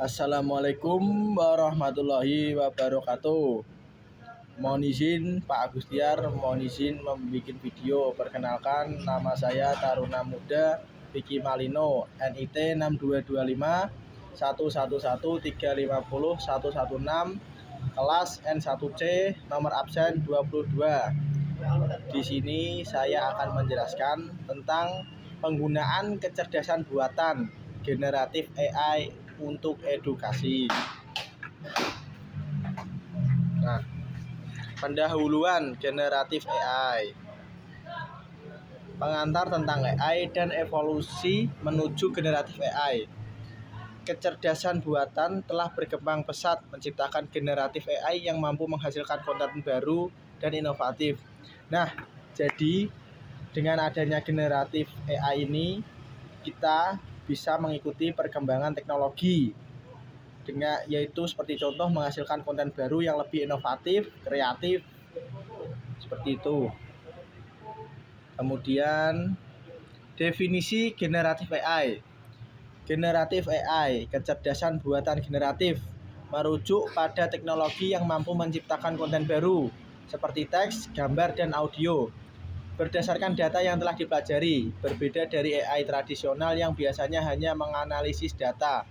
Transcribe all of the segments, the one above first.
Assalamualaikum warahmatullahi wabarakatuh. Mohon izin Pak Agustiar, mohon izin membuat video. Perkenalkan, nama saya Taruna Muda Vicky Malino, NIT 6225 111 350 116, kelas N1C, nomor absen 22. Di sini saya akan menjelaskan tentang penggunaan kecerdasan buatan generatif AI untuk edukasi. Nah, pendahuluan generatif AI. Pengantar tentang AI dan evolusi menuju generatif AI. Kecerdasan buatan telah berkembang pesat menciptakan generatif AI yang mampu menghasilkan konten baru dan inovatif. Nah, jadi dengan adanya generatif AI ini kita bisa mengikuti perkembangan teknologi, yaitu seperti contoh menghasilkan konten baru yang lebih inovatif, kreatif, seperti itu. Kemudian definisi generatif AI. Generatif AI, kecerdasan buatan generatif, merujuk pada teknologi yang mampu menciptakan konten baru seperti teks, gambar, dan audio berdasarkan data yang telah dipelajari, berbeda dari AI tradisional yang biasanya hanya menganalisis data.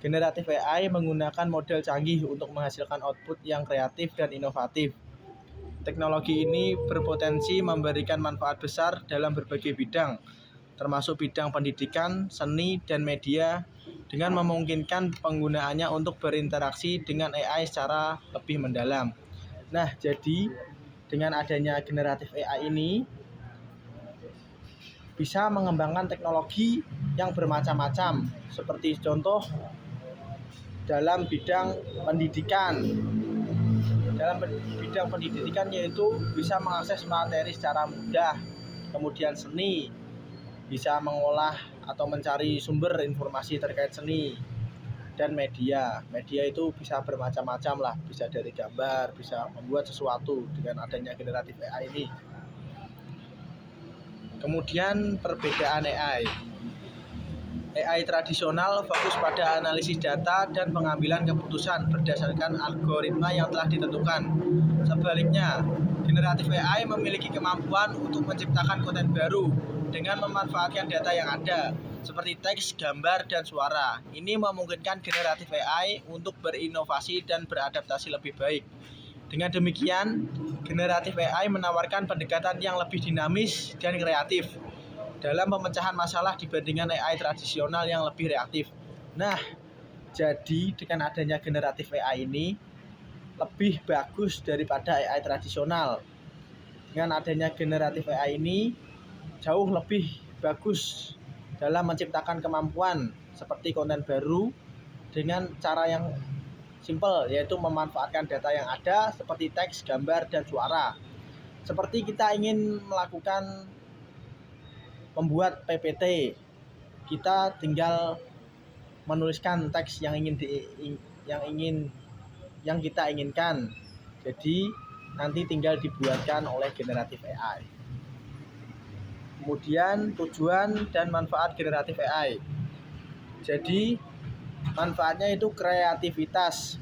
Generatif AI menggunakan model canggih untuk menghasilkan output yang kreatif dan inovatif. Teknologi ini berpotensi memberikan manfaat besar dalam berbagai bidang, termasuk bidang pendidikan, seni, dan media, dengan memungkinkan penggunaannya untuk berinteraksi dengan AI secara lebih mendalam. Nah, jadi dengan adanya generatif AI ini bisa mengembangkan teknologi yang bermacam-macam, seperti contoh dalam bidang pendidikan. Dalam bidang pendidikan yaitu bisa mengakses materi secara mudah. Kemudian seni, bisa mengolah atau mencari sumber informasi terkait seni. Dan media itu bisa bermacam-macam lah, bisa dari gambar, bisa membuat sesuatu dengan adanya generatif AI ini. Kemudian perbedaan AI. AI tradisional fokus pada analisis data dan pengambilan keputusan berdasarkan algoritma yang telah ditentukan. Sebaliknya, generatif AI memiliki kemampuan untuk menciptakan konten baru dengan memanfaatkan data yang ada, seperti teks, gambar, dan suara. Ini memungkinkan generatif AI untuk berinovasi dan beradaptasi lebih baik. Dengan demikian, generatif AI menawarkan pendekatan yang lebih dinamis dan kreatif dalam pemecahan masalah dibandingkan AI tradisional yang lebih reaktif. Nah, jadi dengan adanya generatif AI ini lebih bagus daripada AI tradisional. Dengan adanya generatif AI ini jauh lebih bagus dalam menciptakan kemampuan seperti konten baru dengan cara yang simple, yaitu memanfaatkan data yang ada seperti teks, gambar, dan suara. Seperti kita ingin melakukan membuat PPT, kita tinggal menuliskan teks yang kita inginkan. Jadi nanti tinggal dibuatkan oleh generatif AI. Kemudian tujuan dan manfaat generatif AI. Jadi manfaatnya itu kreativitas.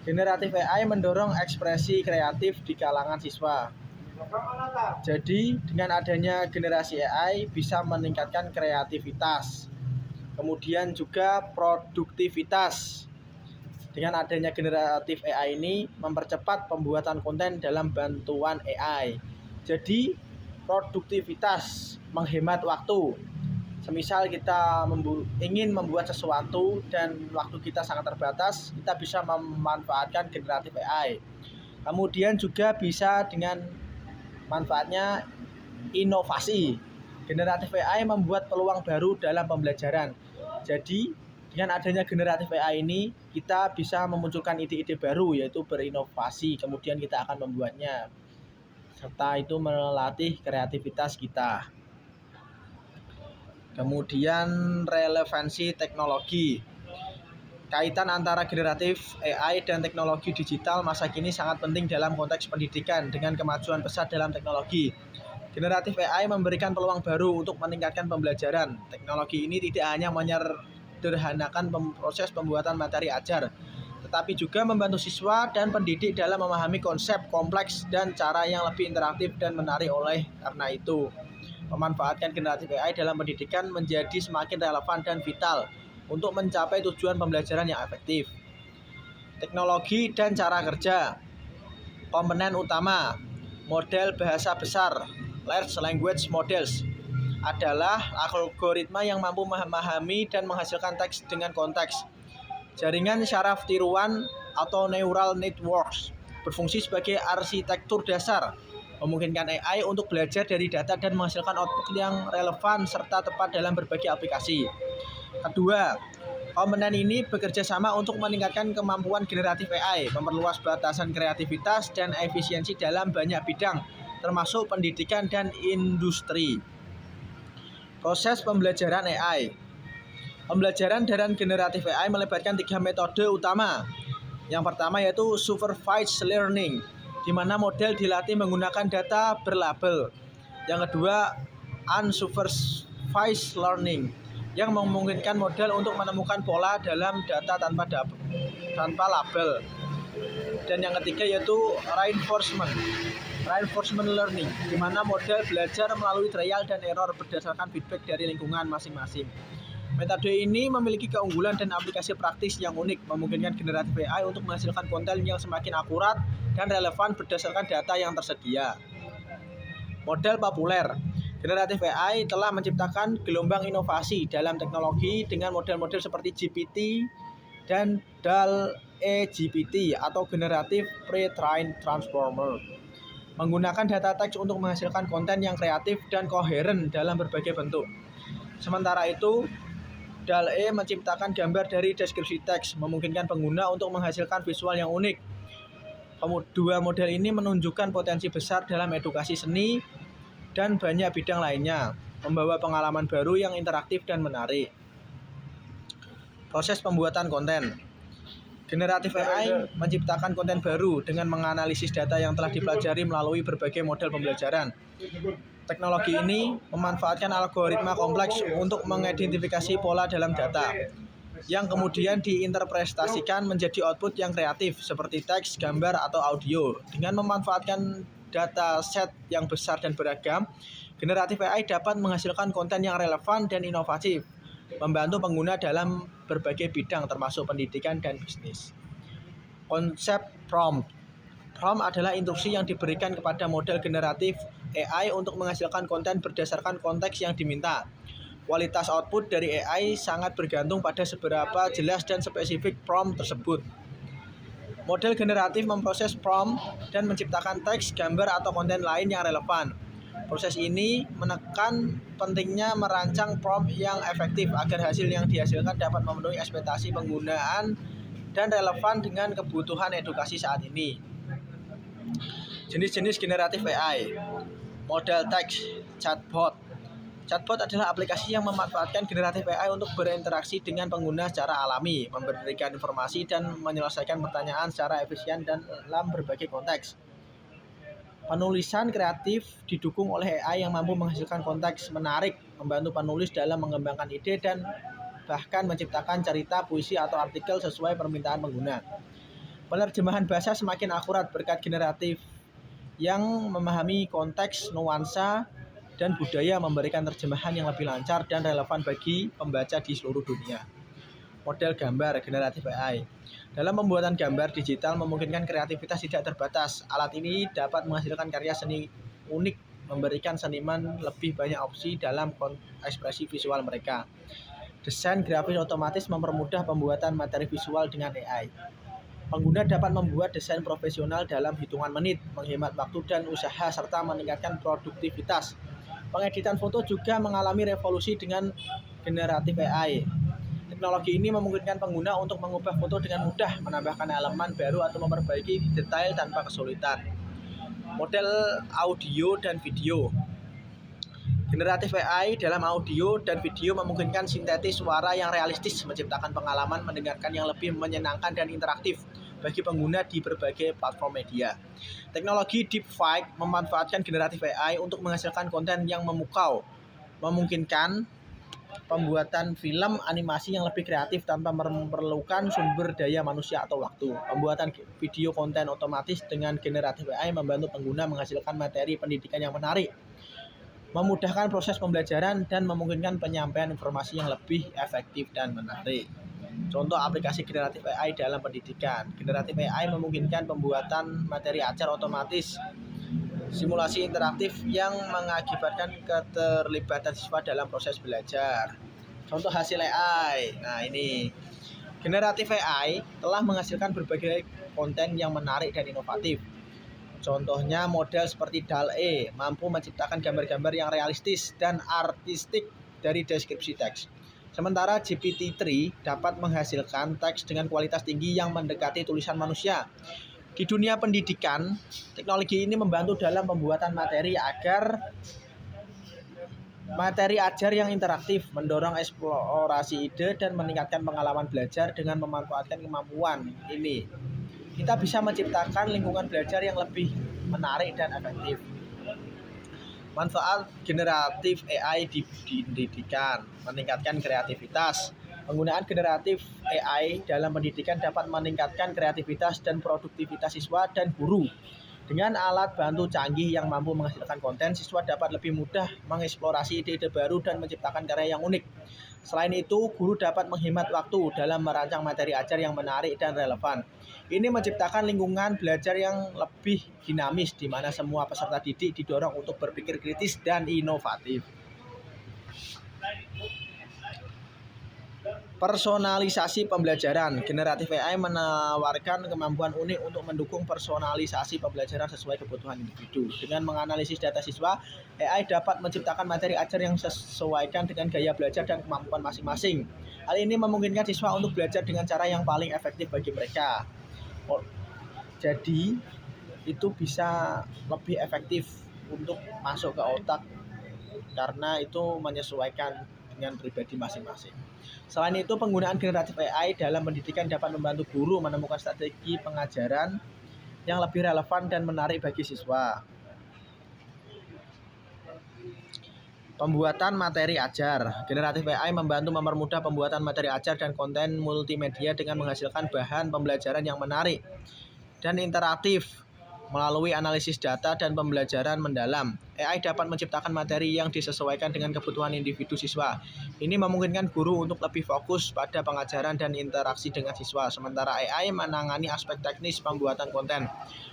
Generatif AI mendorong ekspresi kreatif di kalangan siswa. Jadi dengan adanya generasi AI bisa meningkatkan kreativitas, kemudian juga produktivitas. Dengan adanya generatif AI ini mempercepat pembuatan konten dalam bantuan AI. Jadi produktivitas, menghemat waktu. Semisal kita ingin membuat sesuatu dan waktu kita sangat terbatas, kita bisa memanfaatkan generatif AI. Kemudian juga bisa dengan manfaatnya inovasi. Generatif AI membuat peluang baru dalam pembelajaran. Jadi dengan adanya generatif AI ini kita bisa memunculkan ide-ide baru, yaitu berinovasi. Kemudian kita akan membuatnya, serta itu melatih kreativitas kita. Kemudian relevansi teknologi. Kaitan antara generatif AI dan teknologi digital masa kini sangat penting dalam konteks pendidikan. Dengan kemajuan pesat dalam teknologi, generatif AI memberikan peluang baru untuk meningkatkan pembelajaran. Teknologi ini tidak hanya menyederhanakan proses pembuatan materi ajar, tetapi juga membantu siswa dan pendidik dalam memahami konsep kompleks dan cara yang lebih interaktif dan menarik. Oleh karena itu, memanfaatkan generatif AI dalam pendidikan menjadi semakin relevan dan vital untuk mencapai tujuan pembelajaran yang efektif. Teknologi dan cara kerja. Komponen utama model bahasa besar (Large Language Models) adalah algoritma yang mampu memahami dan menghasilkan teks dengan konteks. Jaringan syaraf tiruan atau neural networks berfungsi sebagai arsitektur dasar, memungkinkan AI untuk belajar dari data dan menghasilkan output yang relevan serta tepat dalam berbagai aplikasi. Kedua, komponen ini bekerja sama untuk meningkatkan kemampuan generatif AI, memperluas batasan kreativitas dan efisiensi dalam banyak bidang, termasuk pendidikan dan industri. Proses pembelajaran AI. Pembelajaran dengan generatif AI melibatkan 3 metode utama. Yang pertama yaitu supervised learning, di mana model dilatih menggunakan data berlabel. Yang kedua, unsupervised learning, yang memungkinkan model untuk menemukan pola dalam data tanpa label. Dan yang ketiga yaitu reinforcement learning, di mana model belajar melalui trial dan error berdasarkan feedback dari lingkungan masing-masing. Metode ini memiliki keunggulan dan aplikasi praktis yang unik, memungkinkan generatif AI untuk menghasilkan konten yang semakin akurat dan relevan berdasarkan data yang tersedia. Model populer. Generatif AI telah menciptakan gelombang inovasi dalam teknologi dengan model-model seperti GPT dan DALL-E GPT atau Generative Pre-trained Transformer, menggunakan data teks untuk menghasilkan konten yang kreatif dan koheren dalam berbagai bentuk. Sementara itu, DALL-E menciptakan gambar dari deskripsi teks, memungkinkan pengguna untuk menghasilkan visual yang unik. Dua model ini menunjukkan potensi besar dalam edukasi seni dan banyak bidang lainnya, membawa pengalaman baru yang interaktif dan menarik. Proses pembuatan konten. Generatif AI menciptakan konten baru dengan menganalisis data yang telah dipelajari melalui berbagai model pembelajaran. Teknologi ini memanfaatkan algoritma kompleks untuk mengidentifikasi pola dalam data, yang kemudian diinterpretasikan menjadi output yang kreatif seperti teks, gambar, atau audio. Dengan memanfaatkan data set yang besar dan beragam, generatif AI dapat menghasilkan konten yang relevan dan inovatif, membantu pengguna dalam berbagai bidang termasuk pendidikan dan bisnis. Konsep prompt. Prompt adalah instruksi yang diberikan kepada model generatif AI untuk menghasilkan konten berdasarkan konteks yang diminta. Kualitas output dari AI sangat bergantung pada seberapa jelas dan spesifik prompt tersebut. Model generatif memproses prompt dan menciptakan teks, gambar, atau konten lain yang relevan. Proses ini menekan pentingnya merancang prompt yang efektif agar hasil yang dihasilkan dapat memenuhi ekspektasi penggunaan dan relevan dengan kebutuhan edukasi saat ini. Jenis-jenis generatif AI. Model teks, chatbot. Chatbot adalah aplikasi yang memanfaatkan generatif AI untuk berinteraksi dengan pengguna secara alami, memberikan informasi dan menyelesaikan pertanyaan secara efisien dan dalam berbagai konteks. Penulisan kreatif didukung oleh AI yang mampu menghasilkan konteks menarik, membantu penulis dalam mengembangkan ide dan bahkan menciptakan cerita, puisi, atau artikel sesuai permintaan pengguna. Penerjemahan bahasa semakin akurat berkat generatif yang memahami konteks, nuansa, dan budaya, memberikan terjemahan yang lebih lancar dan relevan bagi pembaca di seluruh dunia. Model gambar generatif AI. Dalam pembuatan gambar digital memungkinkan kreativitas tidak terbatas. Alat ini dapat menghasilkan karya seni unik, memberikan seniman lebih banyak opsi dalam ekspresi visual mereka. Desain grafis otomatis mempermudah pembuatan materi visual dengan AI. Pengguna dapat membuat desain profesional dalam hitungan menit, menghemat waktu dan usaha, serta meningkatkan produktivitas. Pengeditan foto juga mengalami revolusi dengan generatif AI. Teknologi ini memungkinkan pengguna untuk mengubah foto dengan mudah, menambahkan elemen baru atau memperbaiki detail tanpa kesulitan. Model audio dan video. Generatif AI dalam audio dan video memungkinkan sintetis suara yang realistis, menciptakan pengalaman mendengarkan yang lebih menyenangkan dan interaktif bagi pengguna di berbagai platform media. Teknologi deepfake memanfaatkan generatif AI untuk menghasilkan konten yang memukau, memungkinkan Pembuatan film animasi yang lebih kreatif tanpa memerlukan sumber daya manusia atau waktu. Pembuatan video konten otomatis dengan generatif AI membantu pengguna menghasilkan materi pendidikan yang menarik, memudahkan proses pembelajaran, dan memungkinkan penyampaian informasi yang lebih efektif dan menarik. Contoh aplikasi generatif AI dalam pendidikan. Generatif AI memungkinkan pembuatan materi ajar otomatis, simulasi interaktif yang mengakibatkan keterlibatan siswa dalam proses belajar. Contoh hasil AI. Nah, ini generatif AI telah menghasilkan berbagai konten yang menarik dan inovatif. Contohnya model seperti DALL-E mampu menciptakan gambar-gambar yang realistis dan artistik dari deskripsi teks. Sementara GPT-3 dapat menghasilkan teks dengan kualitas tinggi yang mendekati tulisan manusia. Di dunia pendidikan, teknologi ini membantu dalam pembuatan materi ajar yang interaktif, mendorong eksplorasi ide, dan meningkatkan pengalaman belajar dengan memanfaatkan kemampuan ini. Kita bisa menciptakan lingkungan belajar yang lebih menarik dan efektif. Manfaat generatif AI di pendidikan: meningkatkan kreativitas. Penggunaan generatif AI dalam pendidikan dapat meningkatkan kreativitas dan produktivitas siswa dan guru. Dengan alat bantu canggih yang mampu menghasilkan konten, siswa dapat lebih mudah mengeksplorasi ide-ide baru dan menciptakan karya yang unik. Selain itu, guru dapat menghemat waktu dalam merancang materi ajar yang menarik dan relevan. Ini menciptakan lingkungan belajar yang lebih dinamis, di mana semua peserta didik didorong untuk berpikir kritis dan inovatif. Personalisasi pembelajaran. Generatif AI menawarkan kemampuan unik untuk mendukung personalisasi pembelajaran sesuai kebutuhan individu. Dengan menganalisis data siswa, AI dapat menciptakan materi ajar yang sesuaikan dengan gaya belajar dan kemampuan masing-masing. Hal ini memungkinkan siswa untuk belajar dengan cara yang paling efektif bagi mereka. Jadi, itu bisa lebih efektif untuk masuk ke otak karena itu menyesuaikan dengan pribadi masing-masing. Selain itu, penggunaan generatif AI dalam pendidikan dapat membantu guru menemukan strategi pengajaran yang lebih relevan dan menarik bagi siswa. Pembuatan materi ajar. Generatif AI membantu mempermudah pembuatan materi ajar dan konten multimedia dengan menghasilkan bahan pembelajaran yang menarik dan interaktif. Melalui analisis data dan pembelajaran mendalam, AI dapat menciptakan materi yang disesuaikan dengan kebutuhan individu siswa. Ini memungkinkan guru untuk lebih fokus pada pengajaran dan interaksi dengan siswa, sementara AI menangani aspek teknis pembuatan konten,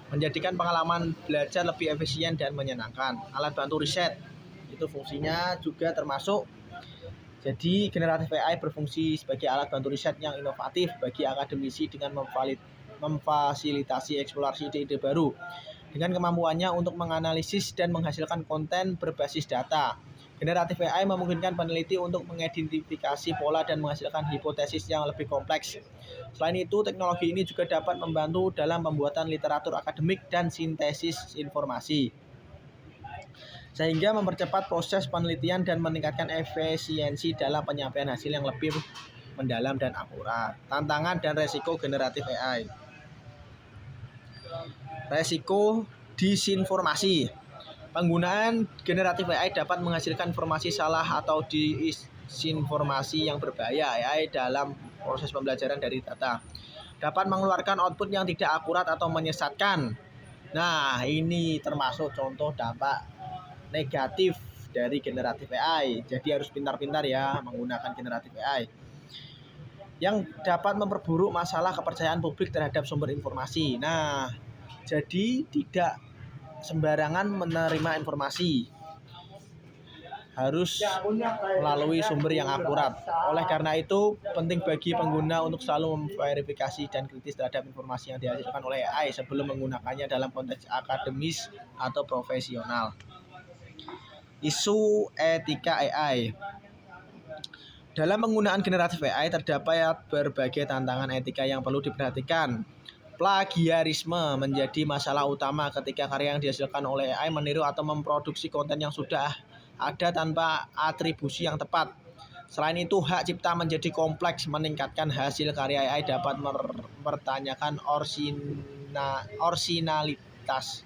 menjadikan pengalaman belajar lebih efisien dan menyenangkan. Alat bantu riset, itu fungsinya juga termasuk. Jadi generatif AI berfungsi sebagai alat bantu riset yang inovatif bagi akademisi dengan memfasilitasi eksplorasi ide-ide baru. Dengan kemampuannya untuk menganalisis dan menghasilkan konten berbasis data, generatif AI memungkinkan peneliti untuk mengidentifikasi pola dan menghasilkan hipotesis yang lebih kompleks. Selain itu, teknologi ini juga dapat membantu dalam pembuatan literatur akademik dan sintesis informasi, sehingga mempercepat proses penelitian dan meningkatkan efisiensi dalam penyampaian hasil yang lebih mendalam dan akurat. Tantangan dan resiko generatif AI. Resiko disinformasi. Penggunaan generatif AI dapat menghasilkan informasi salah atau disinformasi yang berbahaya. AI dalam proses pembelajaran dari data dapat mengeluarkan output yang tidak akurat atau menyesatkan. Nah, ini termasuk contoh dampak negatif dari generatif AI. Jadi harus pintar-pintar ya menggunakan generatif AI. Yang dapat memperburuk masalah kepercayaan publik terhadap sumber informasi. Nah, jadi tidak sembarangan menerima informasi, harus melalui sumber yang akurat. Oleh karena itu, penting bagi pengguna untuk selalu memverifikasi dan kritis terhadap informasi yang dihasilkan oleh AI sebelum menggunakannya dalam konteks akademis atau profesional. Isu etika AI. Dalam penggunaan generatif AI terdapat berbagai tantangan etika yang perlu diperhatikan. Plagiarisme menjadi masalah utama ketika karya yang dihasilkan oleh AI meniru atau memproduksi konten yang sudah ada tanpa atribusi yang tepat. Selain itu, hak cipta menjadi kompleks. Meningkatkan hasil karya AI dapat mempertanyakan orisinalitas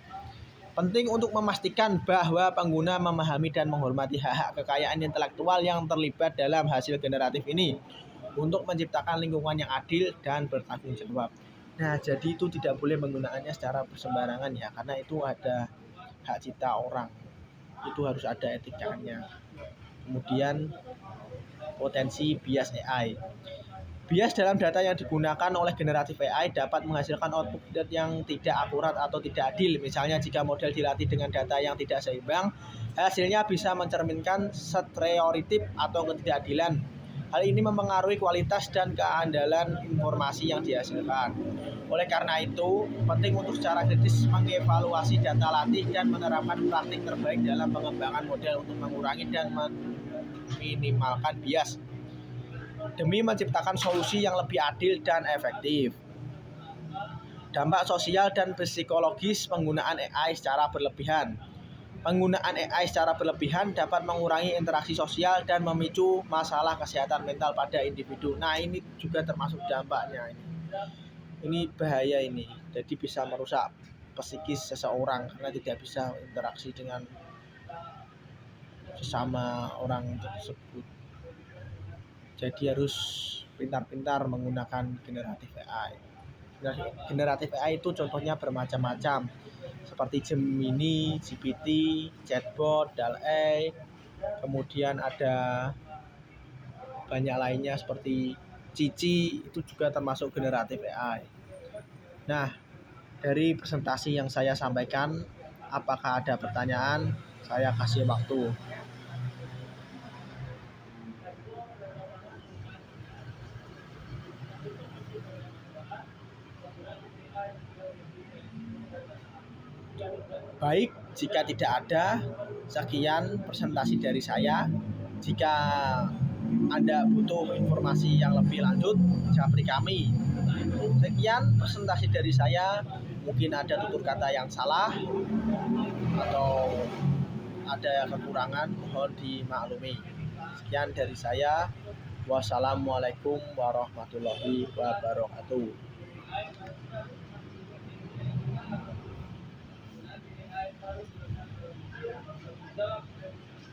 Penting untuk memastikan bahwa pengguna memahami dan menghormati hak-hak kekayaan intelektual yang terlibat dalam hasil generatif ini untuk menciptakan lingkungan yang adil dan bertanggung jawab. Nah, jadi itu tidak boleh menggunakannya secara bersembarangan ya, karena itu ada hak cipta orang. Itu harus ada etikanya. Kemudian potensi bias AI. Bias dalam data yang digunakan oleh generatif AI dapat menghasilkan output yang tidak akurat atau tidak adil. Misalnya jika model dilatih dengan data yang tidak seimbang, hasilnya bisa mencerminkan stereotip atau ketidakadilan. Hal ini mempengaruhi kualitas dan keandalan informasi yang dihasilkan. Oleh karena itu, penting untuk secara kritis mengevaluasi data latih dan menerapkan praktik terbaik dalam pengembangan model untuk mengurangi dan meminimalkan bias demi menciptakan solusi yang lebih adil dan efektif. Dampak sosial dan psikologis penggunaan AI secara berlebihan. Penggunaan AI secara berlebihan dapat mengurangi interaksi sosial dan memicu masalah kesehatan mental pada individu. Nah, ini juga termasuk dampaknya ini. Ini bahaya ini. Jadi bisa merusak psikis seseorang karena tidak bisa interaksi dengan sesama orang tersebut. Jadi harus pintar-pintar menggunakan generatif AI. Generatif AI itu contohnya bermacam-macam, seperti Gemini, GPT, chatbot, DALL-E, kemudian ada banyak lainnya seperti Cici, itu juga termasuk generatif AI. Nah, dari presentasi yang saya sampaikan, apakah ada pertanyaan? Saya kasih waktu. Baik, jika tidak ada, sekian presentasi dari saya. Jika Anda butuh informasi yang lebih lanjut, japri kami. Sekian presentasi dari saya. Mungkin ada tutur kata yang salah atau ada kekurangan, mohon dimaklumi. Sekian dari saya. Wassalamualaikum warahmatullahi wabarakatuh.